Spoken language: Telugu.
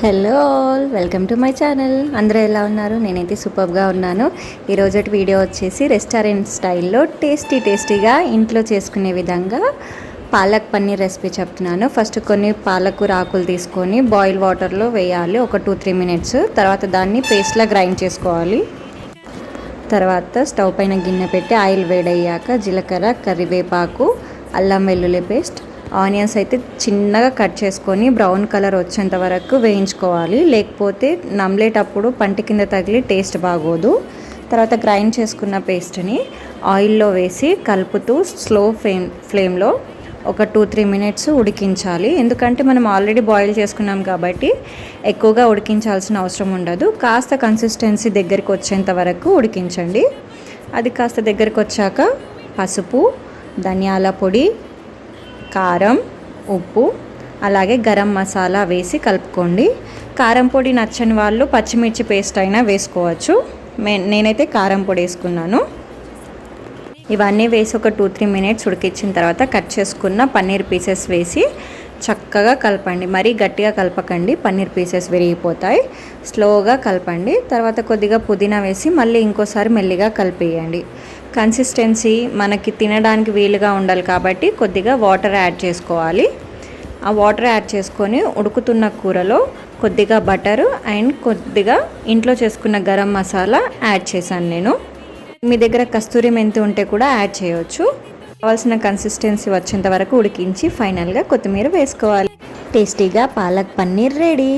Hello all, welcome to my channel. అందరూ ఎలా ఉన్నారు? నేనైతే సూపర్గా ఉన్నాను. ఈరోజు వీడియో వచ్చేసి రెస్టారెంట్ స్టైల్లో టేస్టీగా ఇంట్లో చేసుకునే విధంగా పాలక్ పన్నీర్ రెసిపీ చెప్తున్నాను. ఫస్ట్ కొన్ని పాలకూర ఆకులు తీసుకొని బాయిల్ వాటర్లో వేయాలి ఒక 2-3 మినిట్స్. తర్వాత దాన్ని పేస్ట్లా గ్రైండ్ చేసుకోవాలి. తర్వాత స్టవ్ పైన గిన్నె పెట్టి ఆయిల్ వేడయ్యాక జీలకర్ర, కరివేపాకు, అల్లం వెల్లుల్లి పేస్ట్, ఆనియన్స్ అయితే చిన్నగా కట్ చేసుకొని బ్రౌన్ కలర్ వచ్చేంత వరకు వేయించుకోవాలి. లేకపోతే నమిలేటప్పుడు పంటి కింద తగిలి టేస్ట్ బాగోదు. తర్వాత గ్రైండ్ చేసుకున్న పేస్ట్ని ఆయిల్లో వేసి కలుపుతూ స్లో ఫ్లేమ్లో ఒక 2-3 మినిట్స్ ఉడికించాలి. ఎందుకంటే మనం ఆల్రెడీ బాయిల్ చేసుకున్నాం కాబట్టి ఎక్కువగా ఉడికించాల్సిన అవసరం ఉండదు. కాస్త కన్సిస్టెన్సీ దగ్గరికి వచ్చేంత వరకు ఉడికించండి. అది కాస్త దగ్గరికి వచ్చాక పసుపు, ధనియాల పొడి, కారం, ఉప్పు, అలాగే గరం మసాలా వేసి కలుపుకోండి. కారం పొడి నచ్చని వాళ్ళు పచ్చిమిర్చి పేస్ట్ అయినా వేసుకోవచ్చు. నేనైతే కారం పొడి వేసుకున్నాను. ఇవన్నీ వేసి ఒక 2-3 మినిట్స్ ఉడికించిన తర్వాత కట్ చేసుకున్న పన్నీర్ పీసెస్ వేసి చక్కగా కలపండి. మరీ గట్టిగా కలపకండి, పన్నీర్ పీసెస్ విరిగిపోతాయి. స్లోగా కలపండి. తర్వాత కొద్దిగా పుదీనా వేసి మళ్ళీ ఇంకోసారి మెల్లిగా కలిపేయండి. కన్సిస్టెన్సీ మనకి తినడానికి వీలుగా ఉండాలి కాబట్టి కొద్దిగా వాటర్ యాడ్ చేసుకోవాలి. ఆ వాటర్ యాడ్ చేసుకొని ఉడుకుతున్న కూరలో కొద్దిగా బటరు అండ్ కొద్దిగా ఇంట్లో చేసుకున్న గరం మసాలా యాడ్ చేశాను నేను. మీ దగ్గర కస్తూరి మెంతి ఉంటే కూడా యాడ్ చేయవచ్చు. కావాల్సిన కన్సిస్టెన్సీ వచ్చేంత వరకు ఉడికించి ఫైనల్గా కొత్తిమీర వేసుకోవాలి. టేస్టీగా పాలక్ పన్నీర్ రెడీ.